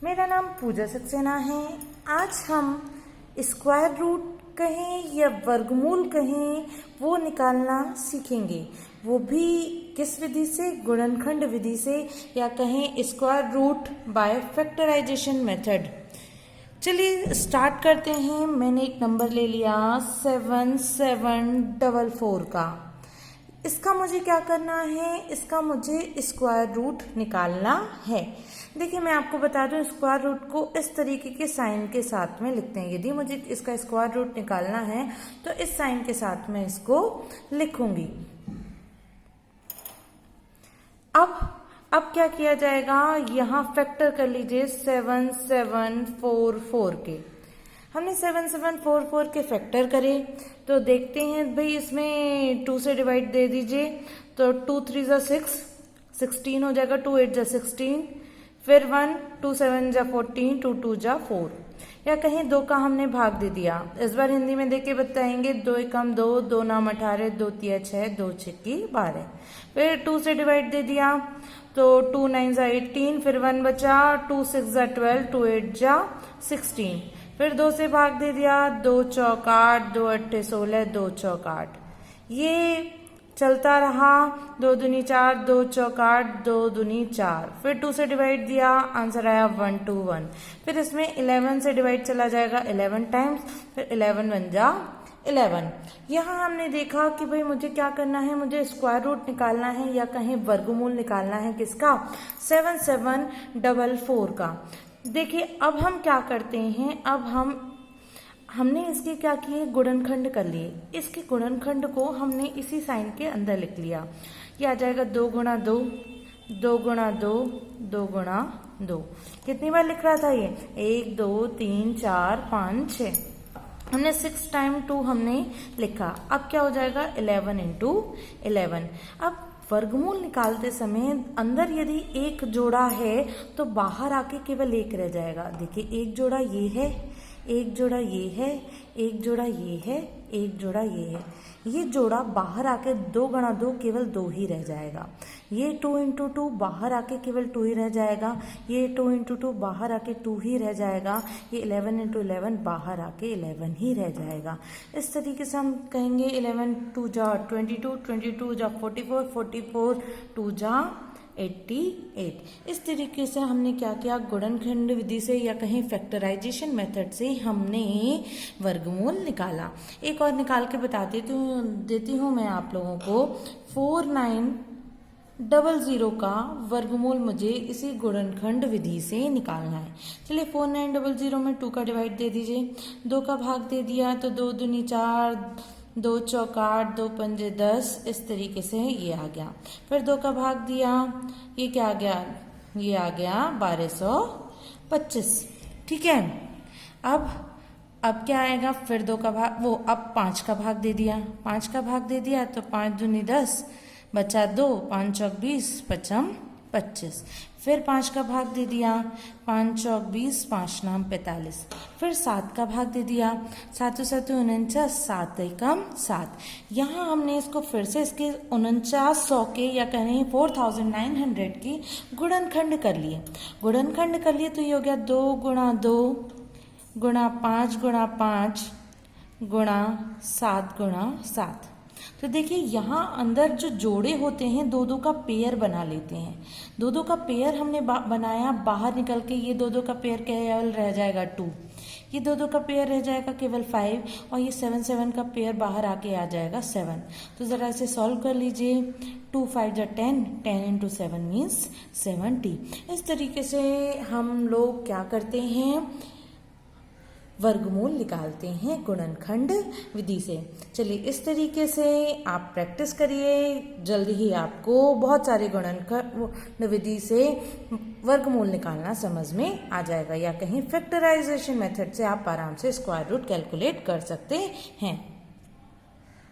मेरा नाम पूजा सक्सेना है। आज हम स्क्वायर रूट कहें या वर्गमूल कहें वो निकालना सीखेंगे, वो भी किस विधि से, गुणनखंड विधि से, या कहें square root by factorization method. चलिए स्टार्ट करते हैं। मैंने एक नंबर ले लिया 7744 का। इसका मुझे क्या करना है, इसका मुझे स्क्वायर रूट निकालना है। देखिए मैं आपको बता दूं, स्क्वायर रूट को इस तरीके के साइन के साथ में लिखते हैं। यदि मुझे इसका स्क्वायर रूट निकालना है तो इस साइन के साथ में इसको लिखूंगी। अब क्या किया जाएगा, यहाँ फैक्टर कर लीजिए 7744 के। हमने 7744 के फैक्टर करे तो देखते हैं भाई, इसमें 2 से डिवाइड दे दीजिए तो 2 3 जा 6, 16 हो जाएगा, 2 8 जा 16, फिर 1, 2 7 जा 14, 2 2 जा 4, या कहीं 2 का हमने भाग दे दिया। इस बार हिंदी में देके बताएंगे, 2 एकम 2, 2 नाम 18, 2 तिया 6, 2 छक्की 12। फिर 2 से डिवाइड दे दिया तो 2 9 जा 18, फिर 1 बचा, 2 6 जा 12, 2 8 जा 16, फिर 2 से भाग दे दिया, 2 चौक 8, 2 8 16, 2 चौक 8। ये चलता रहा, 2 दूनी 4, 2 चौक 8, 2 दूनी 4, फिर 2 से डिवाइड दिया, आंसर आया 1 2 1। फिर इसमें 11 से डिवाइड चला जाएगा 11 टाइम्स, फिर 11 1 जा 11। यहाँ हमने देखा कि भाई मुझे क्या करना है, मुझे स्क्वायर रूट निकालना है या कहीं वर्गमूल निकालना है किसका, 7744 का। देखिए अब हम क्या करते हैं, अब हमने इसके क्या किए, गुणनखंड कर लिए। इसके गुणनखंड को हमने इसी साइन के अंदर लिख लिया। ये आ जाएगा 2 गुणा 2, 2 गुणा 2, 2 गुणा 2। कितनी बार लिख रहा था ये, 1 2 3 4 5 6। हमने 6 टाइम 2 हमने लिखा। अब क्या हो जाएगा, 11 इंटू 11। अब वर्गमूल निकालते समय अंदर यदि एक जोड़ा है तो बाहर आके केवल एक रह जाएगा। देखिए एक जोड़ा ये है, एक जोड़ा ये है, एक जोड़ा ये है, एक जोड़ा ये है। ये जोड़ा बाहर आके 2 गुणा 2 केवल 2 ही रह जाएगा। ये 2 इंटू 2 बाहर आके केवल 2 ही रह जाएगा। ये 2 इंटू 2 बाहर आके 2 ही रह जाएगा। ये 11 इंटू 11 बाहर आके 11 ही रह जाएगा। इस तरीके से हम कहेंगे 11 2 जा 22, 22 जा 44, 44 2 जा 88। इस तरीके से हमने क्या किया, गुणनखंड विधि से या कहीं फैक्टराइजेशन मेथड से हमने वर्गमूल निकाला। एक और निकाल के बता देती हूँ मैं आप लोगों को। 4900 का वर्गमूल मुझे इसी गुणनखंड विधि से निकालना है। चलिए 4900 में 2 का डिवाइड दे दीजिए, 2 का भाग दे दिया तो 2 दूनी 4, 2 चौक 8, 2 पंजे 10। इस तरीके से ये आ गया। फिर 2 का भाग दिया, ये क्या आ गया, ये आ गया 1225। ठीक है। अब क्या आएगा, फिर 2 का भाग, अब 5 का भाग दे दिया, 5 का भाग दे दिया तो 5 दूनी 10, बचा 2, 5 चौक 20, 5 25। फिर 5 का भाग दे दिया, 5 चौक 20, 5 नाम 45। फिर 7 का भाग दे दिया, 7 7 49, 7 एकम 7। यहाँ हमने इसको फिर से इसके 4900 के या कहें 4900 की गुणनखंड कर लिए। गुणनखंड कर लिए तो ये हो गया 2 गुणा 2 गुणा 5 गुणा 5 गुणा 7 गुणा 7। तो देखिए यहाँ अंदर जो जोड़े होते हैं 2 का पेयर बना लेते हैं। 2 का पेयर हमने बनाया, बाहर निकल के ये 2 का पेयर केवल रह जाएगा 2, ये 2 का पेयर रह जाएगा केवल 5, और ये 7 7 का पेयर बाहर आके आ जाएगा 7। तो ज़रा इसे सॉल्व कर लीजिए। 2 5 जा 10, 10 इंटू 7 मीन्स 70। इस तरीके से हम लोग क्या करते हैं, वर्गमूल निकालते हैं गुणनखंड विधि से। चलिए इस तरीके से आप प्रैक्टिस करिए, जल्दी ही आपको बहुत सारे गुणनखंड विधि से वर्गमूल निकालना समझ में आ जाएगा, या कहीं फैक्टराइजेशन मेथड से आप आराम से स्क्वायर रूट कैलकुलेट कर सकते हैं।